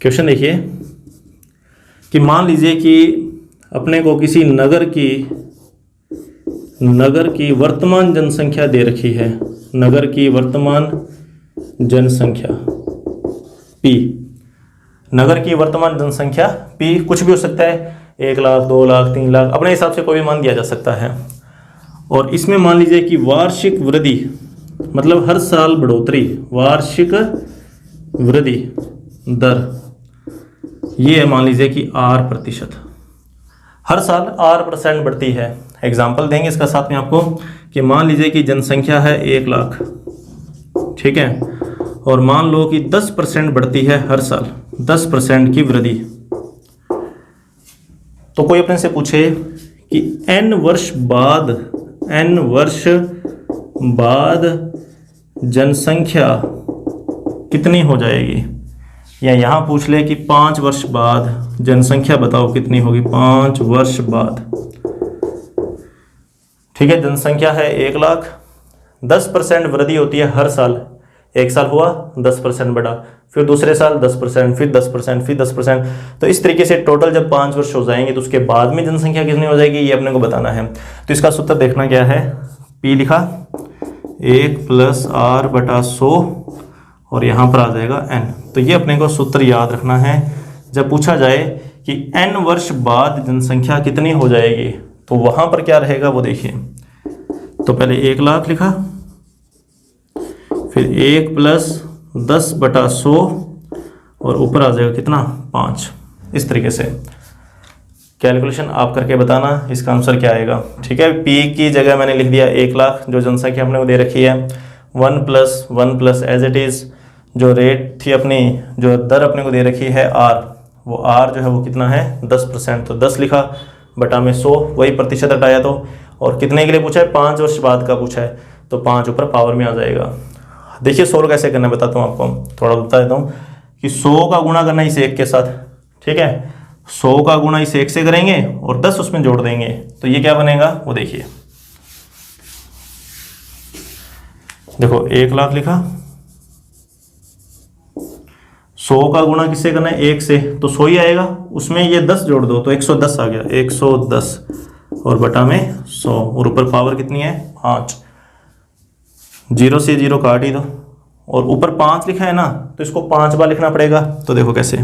[SPEAKER 1] क्वेश्चन, देखिए कि मान लीजिए कि अपने को किसी नगर की वर्तमान जनसंख्या दे रखी है, नगर की वर्तमान जनसंख्या P, नगर की वर्तमान जनसंख्या P कुछ भी हो सकता है, 1 लाख, 2 लाख, 3 लाख, अपने हिसाब से कोई भी मान दिया जा सकता है। और इसमें मान लीजिए कि वार्षिक वृद्धि मतलब हर साल बढ़ोतरी, वार्षिक वृद्धि दर ये है मान लीजिए कि R%, हर साल R% बढ़ती है। एग्जाम्पल देंगे इसका साथ में आपको कि मान लीजिए कि जनसंख्या है 1 लाख, ठीक है, और मान लो कि 10% बढ़ती है हर साल, 10% की वृद्धि। तो कोई अपने से पूछे कि n वर्ष बाद जनसंख्या कितनी हो जाएगी, या यहाँ पूछ ले कि 5 वर्ष बाद जनसंख्या बताओ कितनी होगी, 5 वर्ष बाद, ठीक है, जनसंख्या है 1 लाख, 10% वृद्धि होती है हर साल, एक साल हुआ 10% बढ़ा, फिर दूसरे साल 10%, फिर 10%, फिर 10%। तो इस तरीके से टोटल जब 5 वर्ष हो जाएंगे तो उसके बाद में जनसंख्या कितनी हो जाएगी ये अपने को बताना है। तो इसका सूत्र देखना क्या है, P लिखा 1 + R/100 और यहाँ पर आ जाएगा n। तो ये अपने को सूत्र याद रखना है जब पूछा जाए कि n वर्ष बाद जनसंख्या कितनी हो जाएगी, तो वहाँ पर क्या रहेगा वो देखिए। तो पहले 1 लाख लिखा, फिर 1 + 10/100 और ऊपर आ जाएगा कितना 5। इस तरीके से कैलकुलेशन आप करके बताना इसका आंसर क्या आएगा, ठीक है। P की जगह मैंने लिख दिया 1 लाख, जो जनसंख्या हमने वो दे रखी है, 1 + एज इट इज़ जो रेट थी अपनी, जो दर अपने को दे रखी है R, वो R जो है वो कितना है 10%, तो 10 लिखा बटा में 100, वही प्रतिशत हटाया तो, और कितने के लिए पूछा है 5 वर्ष बाद का पूछा है, तो 5 ऊपर पावर में आ जाएगा। देखिए सोल्व कैसे करना बताता हूँ आपको, थोड़ा बता देता हूँ कि 100 का गुणा करना इस 1 के साथ, ठीक है, 100 का गुणा इस 1 से करेंगे और 10 उसमें जोड़ देंगे, तो ये क्या बनेगा वो देखिए। देखो 1 लाख लिखा, 100 का गुणा किससे करना है 1 से, तो 100 ही आएगा, उसमें ये 10 जोड़ दो तो 110 आ गया, 110 और बटा में 100 और ऊपर पावर कितनी है 5, 0 से 0 काट ही दो, और ऊपर 5 लिखा है ना तो इसको 5 बार लिखना पड़ेगा। तो देखो कैसे,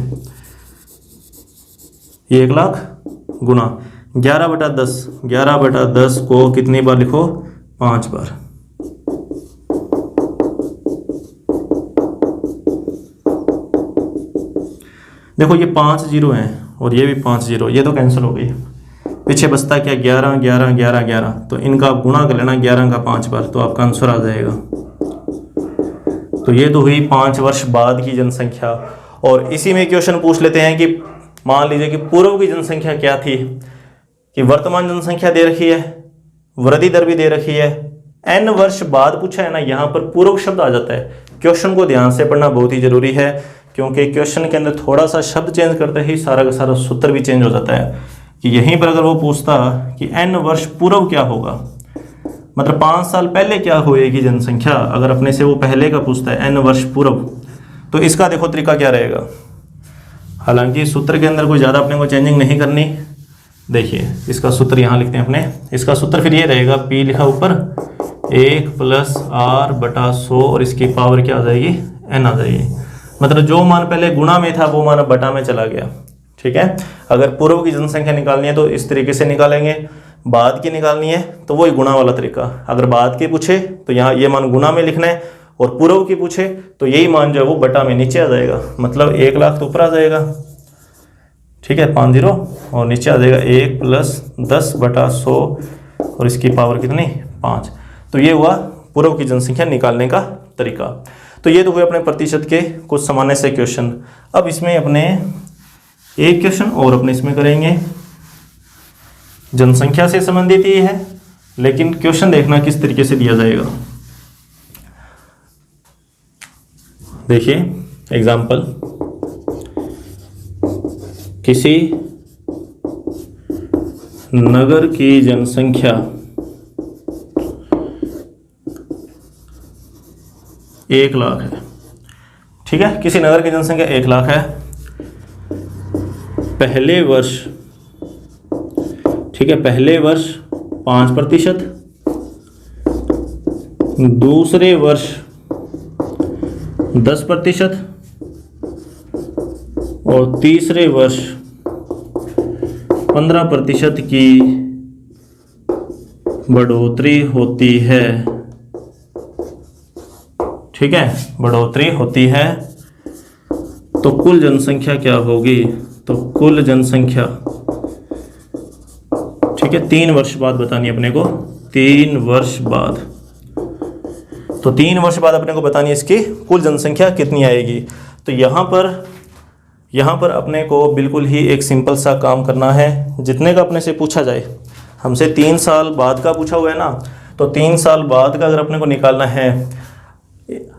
[SPEAKER 1] 1 लाख गुणा 11/10, 11/10 को कितनी बार लिखो 5 बार। देखो ये 5 0 हैं और ये भी 5 0, ये तो कैंसिल हो गई, पीछे बचता क्या 11 11 11 11, तो इनका आप गुणा कर लेना 11 का 5 बार, तो आपका आंसर आ जाएगा। तो ये तो हुई 5 वर्ष बाद की जनसंख्या। और इसी में क्वेश्चन पूछ लेते हैं कि मान लीजिए कि पूर्व की जनसंख्या क्या थी, कि वर्तमान जनसंख्या दे रखी है, वृद्धि दर भी दे रखी है, n वर्ष बाद पूछा है ना, यहाँ पर पूर्व शब्द आ जाता है। क्वेश्चन को ध्यान से पढ़ना बहुत ही जरूरी है, क्योंकि क्वेश्चन के अंदर थोड़ा सा शब्द चेंज करते ही सारा का सारा सूत्र भी चेंज हो जाता है। कि यहीं पर अगर वो पूछता कि n वर्ष पूर्व क्या होगा, मतलब 5 साल पहले क्या होएगी जनसंख्या, अगर अपने से वो पहले का पूछता है n वर्ष पूर्व, तो इसका देखो तरीका क्या रहेगा। हालांकि सूत्र के अंदर कोई ज़्यादा अपने को चेंजिंग नहीं करनी। देखिए इसका सूत्र यहाँ लिखते हैं अपने, इसका सूत्र फिर ये रहेगा, p लिखा ऊपर 1 + r/100 और इसकी पावर क्या आ जाएगी, n आ जाएगी। मतलब जो मान पहले गुणा में था वो मान अब बटा में चला गया। ठीक है, अगर पूर्व की जनसंख्या निकालनी है तो इस तरीके से निकालेंगे, बाद की निकालनी है तो वही गुणा वाला तरीका। अगर बाद के पूछे तो यहाँ ये मान गुणा में लिखना है, और पूर्व की पूछे तो यही मान जो है वो बटा में नीचे आ जाएगा, मतलब 1 लाख तो ऊपर आ जाएगा। ठीक है, 5 0 और नीचे आ जाएगा 1 + 10/100 और इसकी पावर कितनी, 5। तो ये हुआ पूर्व की जनसंख्या निकालने का तरीका। तो ये तो हुए अपने प्रतिशत के कुछ सामान्य से क्वेश्चन। अब इसमें अपने एक क्वेश्चन और अपने इसमें करेंगे, जनसंख्या से संबंधित ही है, लेकिन क्वेश्चन देखना किस तरीके से दिया जाएगा। देखिए एग्जाम्पल, किसी नगर की जनसंख्या 1 लाख है। ठीक है, किसी नगर की जनसंख्या 1 लाख है। पहले वर्ष, ठीक है, पहले वर्ष 5%, दूसरे वर्ष 10% और तीसरे वर्ष 15% की बढ़ोतरी होती है। ठीक है, बढ़ोतरी होती है तो कुल जनसंख्या क्या होगी, तो कुल जनसंख्या, ठीक है, 3 वर्ष बाद बतानी है अपने को, 3 वर्ष बाद। तो 3 वर्ष बाद अपने को बतानी है इसकी कुल जनसंख्या कितनी आएगी। तो यहाँ पर अपने को बिल्कुल ही एक सिंपल सा काम करना है, जितने का अपने से पूछा जाए। हमसे 3 साल बाद का पूछा हुआ है ना, तो 3 साल बाद का अगर अपने को निकालना है,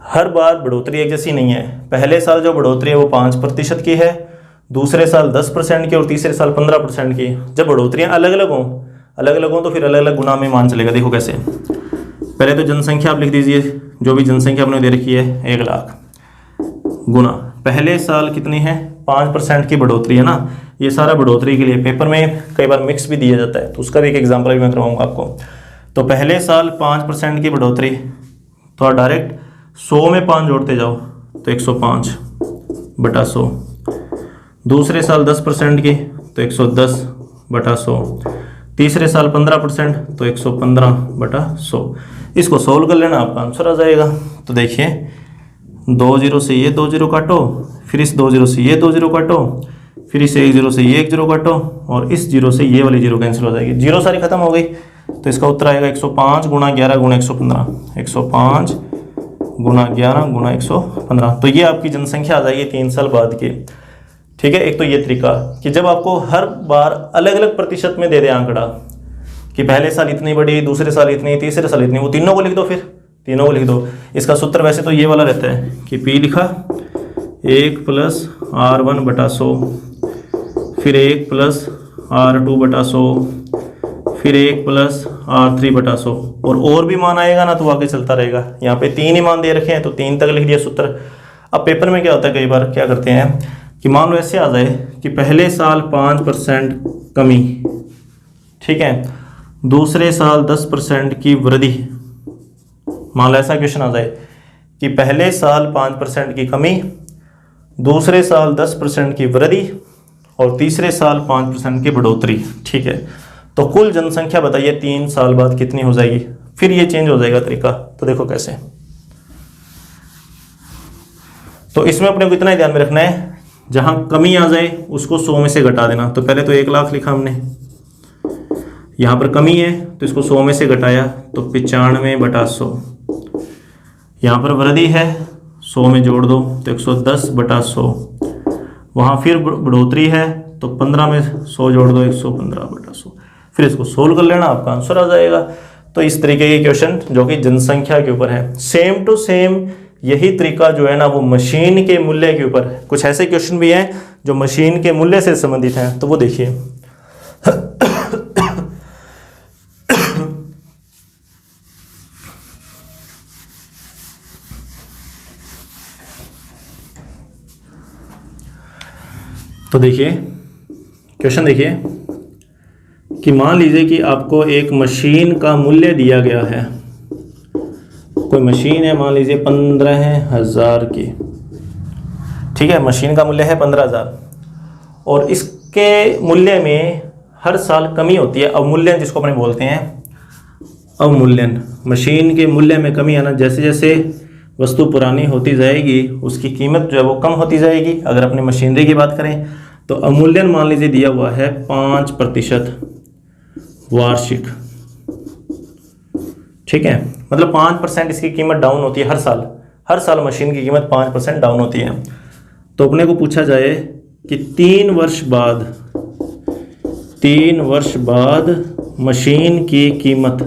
[SPEAKER 1] हर बार बढ़ोतरी एक जैसी नहीं है। पहले साल जो बढ़ोतरी है वो 5% की है, दूसरे साल 10% की और तीसरे साल 15% की। जब बढ़ोतरियाँ अलग अलग हों तो फिर अलग अलग गुना में मान चलेगा। देखो कैसे, पहले तो जनसंख्या आप लिख दीजिए, जो भी जनसंख्या आपने दे रखी है 1 लाख, गुना पहले साल कितनी है, 5% की बढ़ोतरी है ना। ये सारा बढ़ोतरी के लिए पेपर में कई बार मिक्स भी दिया जाता है, तो उसका भी एक एग्जाम्पल भी मैं करवाऊंगा आपको। तो पहले साल 5% की बढ़ोतरी, तो आप डायरेक्ट 100 में 5 जोड़ते जाओ तो 105/100। दूसरे साल 10% की तो 110/100। तीसरे साल 15% तो 115/100। इसको सोल्व कर लेना, आपका आंसर आ जाएगा। तो देखिए 2 0 से ये 2 0 काटो, फिर इस 2 0 से ये 2 0 काटो, फिर इस 1 0 से ये 1 0 काटो, और इस 0 से ये वाली 0 कैंसिल हो जाएगी। 0 सारी खत्म हो गई, तो इसका उत्तर आएगा 105 × 11 × 115। 105 × 11 × 115। तो ये आपकी जनसंख्या आ जाएगी 3 साल बाद की। ठीक है, एक तो ये तरीका कि जब आपको हर बार अलग अलग प्रतिशत में दे दे आंकड़ा, कि पहले साल इतनी बड़ी, दूसरे साल इतनी, तीसरे साल इतनी, वो तीनों को लिख दो, फिर तीनों को लिख दो। इसका सूत्र वैसे तो ये वाला रहता है कि P लिखा 1 + R1/100, फिर 1 + R2/100, फिर 1 + R3/100, और भी मान आएगा ना तो आगे चलता रहेगा। यहाँ पे 3 ही मान दे रखे हैं तो 3 तक लिख दिया सूत्र। अब पेपर में क्या होता है, कई बार क्या करते हैं कि मान लो ऐसे आ जाए कि पहले साल 5% कमी, ठीक है, दूसरे साल 10% की वृद्धि। मान लो ऐसा क्वेश्चन आ जाए कि पहले साल 5% की कमी, दूसरे साल 10% की वृद्धि और तीसरे साल 5% की बढ़ोतरी। ठीक है, तो कुल जनसंख्या बताइए 3 साल बाद कितनी हो जाएगी। फिर ये चेंज हो जाएगा तरीका। तो देखो कैसे, तो इसमें अपने को इतना ही ध्यान में रखना है, जहां कमी आ जाए उसको 100 में से घटा देना। तो पहले तो 1 लाख लिखा हमने, यहाँ पर कमी है तो इसको 100 में से घटाया तो 95/100। यहाँ पर वृद्धि है, 100 में जोड़ दो तो 110/100। वहाँ फिर बढ़ोतरी है, तो 15 में 100 जोड़ दो, 115/100, फिर इसको सोल्व कर लेना, आपका आंसर आ जाएगा। तो इस तरीके के क्वेश्चन जो कि जनसंख्या के ऊपर है, सेम टू सेम यही तरीका जो है ना वो मशीन के मूल्य के ऊपर है। कुछ ऐसे क्वेश्चन भी हैं जो मशीन के मूल्य से संबंधित हैं, तो वो देखिए। तो देखिए क्वेश्चन देखिए कि मान लीजिए कि आपको एक मशीन का मूल्य दिया गया है, कोई मशीन है मान लीजिए 15,000 की, ठीक है, मशीन का मूल्य है 15,000 और इसके मूल्य में हर साल कमी होती है, अवमूल्यन जिसको अपने बोलते हैं, अवमूल्यन। मशीन के मूल्य में कमी आना, जैसे जैसे वस्तु पुरानी होती जाएगी उसकी कीमत जो है वो कम होती जाएगी। अगर अपनी मशीनरी की बात करें तो अवमूल्यन मान लीजिए दिया हुआ है 5% वार्षिक, ठीक है, मतलब 5% इसकी कीमत डाउन होती है हर साल मशीन की कीमत 5% डाउन होती है। तो अपने को पूछा जाए कि 3 वर्ष बाद मशीन की कीमत,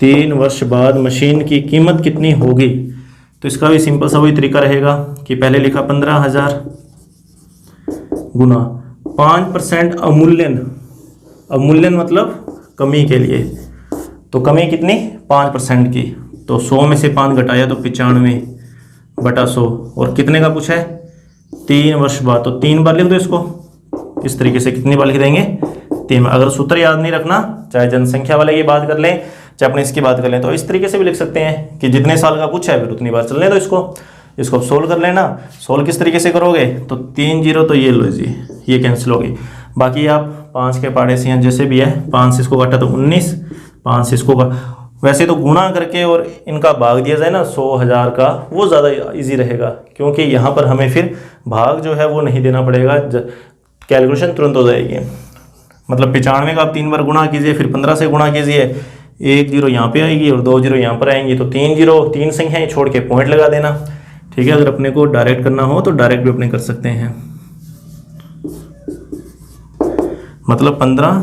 [SPEAKER 1] 3 वर्ष बाद मशीन की कीमत कितनी होगी। तो इसका भी सिंपल सा वही तरीका रहेगा कि पहले लिखा 15,000 गुना 5% अवमूल्यन मतलब कमी के लिए, तो कमी कितनी 5% की, तो 100 में से 5 घटाया तो 95/100, और कितने का पूछा है 3 वर्ष बाद, तो 3 बार लिख दो इसको। इस तरीके से कितनी बार लिख देंगे 3। अगर सूत्र याद नहीं रखना, चाहे जनसंख्या वाले की बात कर लें चाहे अपने इसकी बात कर लें, तो इस तरीके से भी लिख सकते हैं कि जितने साल का पूछा है फिर उतनी बार चलने दो इसको सोल्व कर लेना। सोल्व किस तरीके से करोगे, तो 3 0 तो ये लो जी, ये कैंसिल होगी, बाकी आप 5 के पाड़े से जैसे भी है, 5 से इसको काटा तो 19, 5 से इसको वैसे तो गुणा करके और इनका भाग दिया जाए ना 100,000 का, वो ज़्यादा इजी रहेगा, क्योंकि यहाँ पर हमें फिर भाग जो है वो नहीं देना पड़ेगा, कैलकुलेशन तुरंत हो जाएगी। मतलब 95 का आप 3 बार गुणा कीजिए, फिर 15 से गुणा कीजिए, 1 0 यहाँ पे आएगी और 2 0 यहाँ पर आएंगी, तो 3 0 3 संख्याएं छोड़ के पॉइंट लगा देना, ठीक है। अगर अपने को डायरेक्ट करना हो तो डायरेक्ट भी अपने कर सकते हैं, मतलब 15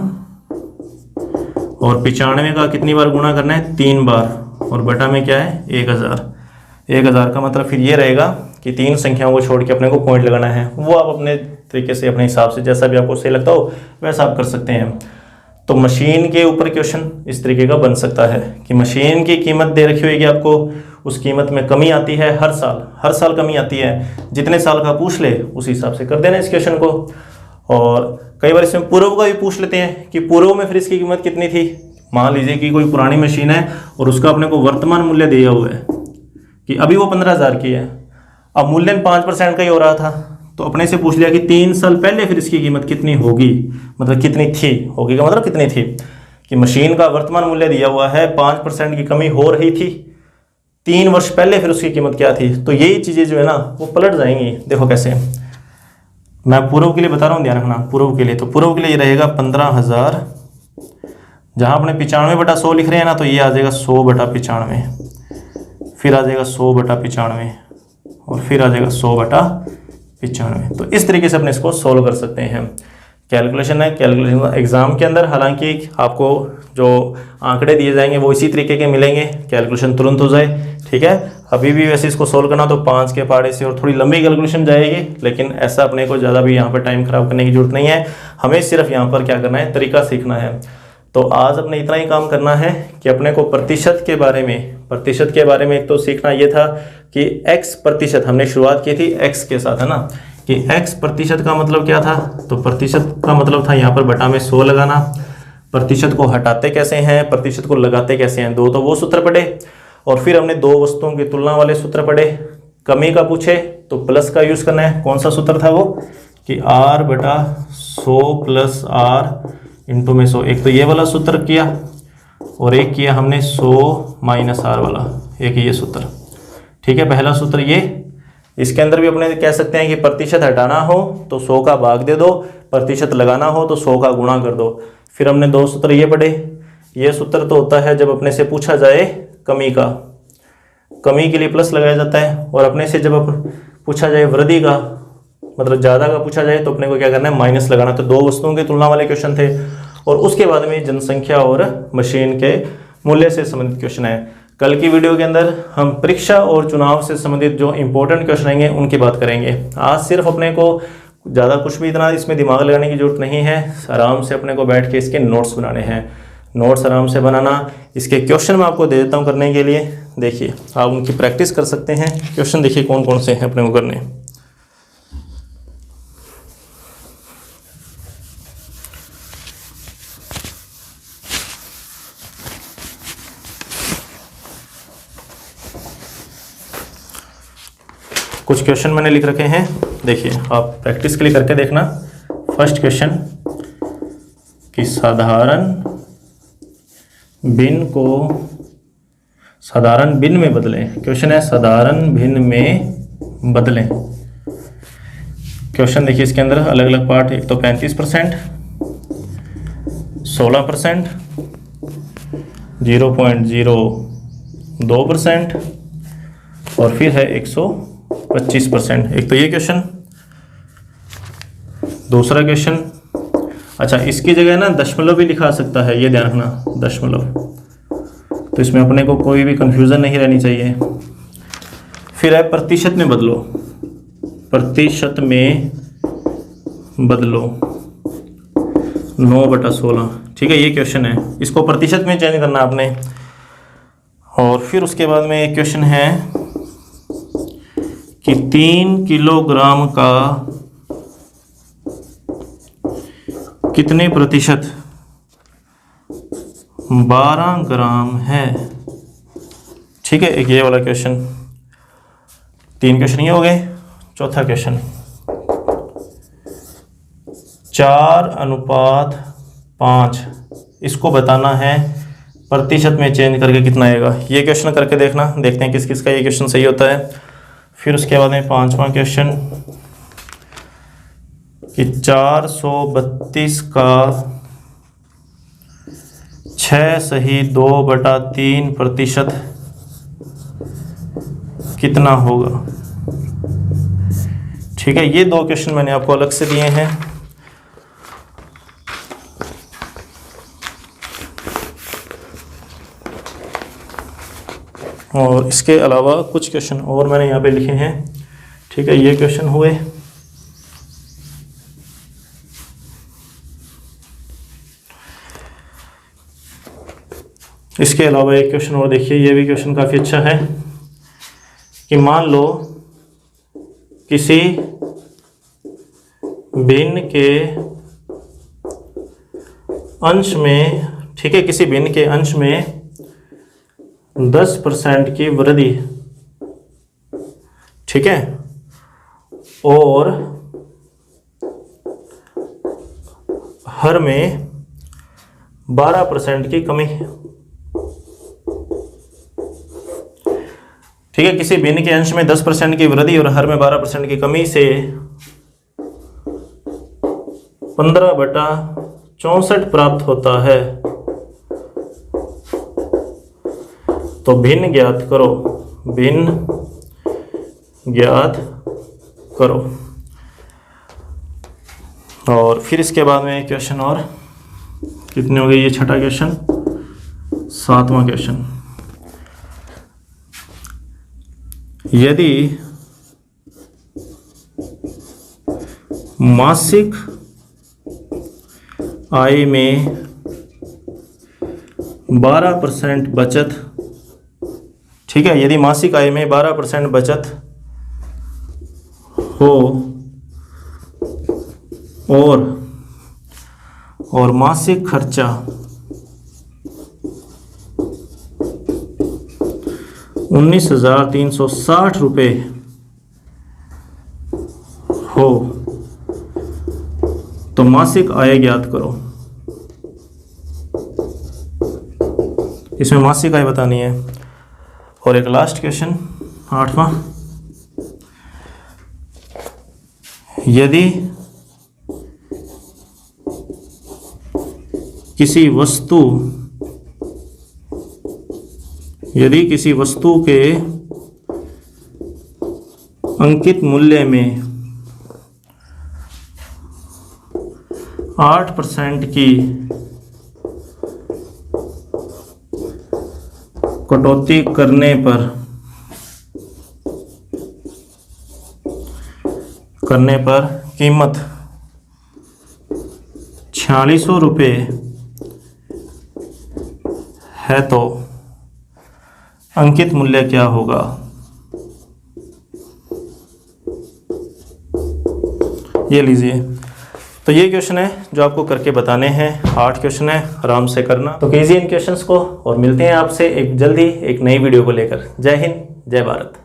[SPEAKER 1] और 95 का कितनी बार गुणा करना है 3 बार, और बटा में क्या है 1000 का मतलब फिर ये रहेगा कि 3 संख्याओं को छोड़ के अपने को पॉइंट लगाना है। वो आप अपने तरीके से अपने हिसाब से जैसा भी आपको सही लगता हो वैसा आप कर सकते हैं। तो मशीन के ऊपर क्वेश्चन इस तरीके का बन सकता है कि मशीन की कीमत दे रखी होगी आपको, उस कीमत में कमी आती है हर साल कमी आती है, जितने साल का पूछ ले उस हिसाब से कर देना इस क्वेश्चन को। और कई बार इसमें पूर्व का भी पूछ लेते हैं कि पूर्व में फिर इसकी कीमत कितनी थी। मान लीजिए कि कोई पुरानी मशीन है और उसका अपने को वर्तमान मूल्य दिया हुआ है कि अभी वो 15,000 की है, अब मूल्यन 5% का ही हो रहा था, तो अपने से पूछ लिया कि 3 साल पहले फिर इसकी कीमत कितनी होगी, मतलब कितनी थी, होगी का मतलब कितनी थी, कि मशीन का वर्तमान मूल्य दिया हुआ है 5% की कमी हो रही थी, 3 वर्ष पहले फिर उसकी कीमत क्या थी। तो यही चीज़ें जो है ना वो पलट जाएंगी। देखो कैसे, मैं पूर्व के लिए बता रहा हूँ, ध्यान रखना पूर्व के लिए। तो पूर्व के लिए ये रहेगा 15,000, जहाँ अपने 95/100 लिख रहे हैं ना, तो ये आ जाएगा 100/95, फिर आ जाएगा 100/95 और फिर आ जाएगा 100/95। तो इस तरीके से अपने इसको सोल्व कर सकते हैं। कैलकुलेशन है, कैलकुलेशन एग्जाम के अंदर हालांकि आपको जो आंकड़े दिए जाएंगे वो इसी तरीके के मिलेंगे, कैलकुलेशन तुरंत हो जाए, ठीक है। अभी भी वैसे इसको सोल्व करना तो 5 के पहाड़े से और थोड़ी लंबी कैलकुलेशन जाएगी, लेकिन ऐसा अपने को ज़्यादा भी यहाँ पर टाइम खराब करने की जरूरत नहीं है। हमें सिर्फ यहाँ पर क्या करना है, तरीका सीखना है। तो आज अपने इतना ही काम करना है कि अपने को प्रतिशत के बारे में एक तो सीखना ये था कि x% हमने शुरुआत की थी x के साथ, है ना, कि x% का मतलब क्या था। तो प्रतिशत का मतलब था यहाँ पर बटा में 100 लगाना। प्रतिशत को हटाते कैसे हैं, प्रतिशत को लगाते कैसे हैं, 2 तो वो सूत्र पढ़े, और फिर हमने 2 वस्तुओं की तुलना वाले सूत्र पढ़े। कमी का पूछे तो प्लस का यूज़ करना है। कौन सा सूत्र था वो, कि r/100 + r इंटू में 100। एक तो ये वाला सूत्र किया और एक किया हमने 100 - r वाला, एक ये सूत्र, ठीक है। पहला सूत्र ये, इसके अंदर भी अपने कह सकते हैं कि प्रतिशत हटाना हो तो 100 का भाग दे दो, प्रतिशत लगाना हो तो 100 का गुणा कर दो। फिर हमने 2 सूत्र ये पढ़े। ये सूत्र तो होता है जब अपने से पूछा जाए कमी का, कमी के लिए प्लस लगाया जाता है, और अपने से जब पूछा जाए वृद्धि का मतलब ज़्यादा का पूछा जाए तो अपने को क्या करना है, माइनस लगाना। तो 2 वस्तुओं की तुलना वाले क्वेश्चन थे, और उसके बाद में जनसंख्या और मशीन के मूल्य से संबंधित क्वेश्चन है। कल की वीडियो के अंदर हम परीक्षा और चुनाव से संबंधित जो इंपॉर्टेंट क्वेश्चन रहेंगे उनकी बात करेंगे। आज सिर्फ अपने को ज़्यादा कुछ भी इतना इसमें दिमाग लगाने की जरूरत नहीं है, आराम से अपने को बैठ के इसके नोट्स बनाने हैं। नोट्स आराम से बनाना, इसके क्वेश्चन मैं आपको दे देता हूँ करने के लिए। देखिए आप उनकी प्रैक्टिस कर सकते हैं। क्वेश्चन देखिए कौन कौन से हैं अपने को करने। कुछ क्वेश्चन मैंने लिख रखे हैं, देखिए आप प्रैक्टिस के लिए करके देखना। फर्स्ट क्वेश्चन कि साधारण भिन्न को साधारण भिन्न में बदलें। क्वेश्चन है साधारण भिन्न में बदलें। क्वेश्चन देखिए इसके अंदर अलग अलग पार्ट, एक तो 35%, 16%, 0.02% और फिर है 125%। एक तो ये क्वेश्चन। दूसरा क्वेश्चन, अच्छा इसकी जगह ना दशमलव भी लिखा सकता है, ये ध्यान रखना, दशमलव। तो इसमें अपने को कोई भी कंफ्यूजन नहीं रहनी चाहिए। फिर है प्रतिशत में बदलो, प्रतिशत में बदलो 9/16। ठीक है, ये क्वेश्चन है, इसको प्रतिशत में चेंज करना आपने। और फिर उसके बाद में एक क्वेश्चन है कि 3 किलोग्राम का कितने प्रतिशत 12 ग्राम है। ठीक है, एक ये वाला क्वेश्चन। 3 क्वेश्चन ये हो गए। चौथा क्वेश्चन 4:5, इसको बताना है प्रतिशत में चेंज करके कितना आएगा। ये क्वेश्चन करके देखना, देखते हैं किस किस का ये क्वेश्चन सही होता है। फिर उसके बाद में 5वां क्वेश्चन कि 432 का 6 सही 2/3% कितना होगा। ठीक है, ये 2 क्वेश्चन मैंने आपको अलग से दिए हैं। और इसके अलावा कुछ क्वेश्चन और मैंने यहाँ पे लिखे हैं। ठीक है, ये क्वेश्चन हुए। इसके अलावा एक क्वेश्चन और देखिए, ये भी क्वेश्चन काफ़ी अच्छा है कि मान लो किसी भिन्न के अंश में, ठीक है, किसी भिन्न के अंश में 10% की वृद्धि, ठीक है, और हर में 12% की कमी। ठीक है, किसी भिन्न के अंश में 10% की वृद्धि और हर में 12% की कमी से 15/64 प्राप्त होता है। तो भिन्न ज्ञात करो, भिन्न ज्ञात करो। और फिर इसके बाद में क्वेश्चन और कितने हो गए, ये छठा क्वेश्चन। 7वां क्वेश्चन, यदि मासिक आय में 12% बचत, ठीक है, यदि मासिक आय में 12% बचत हो और मासिक खर्चा 19,360 रुपये हो तो मासिक आय ज्ञात करो। इसमें मासिक आय बतानी है। और एक लास्ट क्वेश्चन 8वां, यदि किसी वस्तु के अंकित मूल्य में 8% की कटौती करने पर कीमत 4600 रुपये है तो अंकित मूल्य क्या होगा। ये लीजिए, तो ये क्वेश्चन है जो आपको करके बताने हैं। 8 क्वेश्चन है, आराम से करना। तो कीजिए इन क्वेश्चंस को और मिलते हैं आपसे एक जल्दी एक नई वीडियो को लेकर। जय हिंद, जय भारत।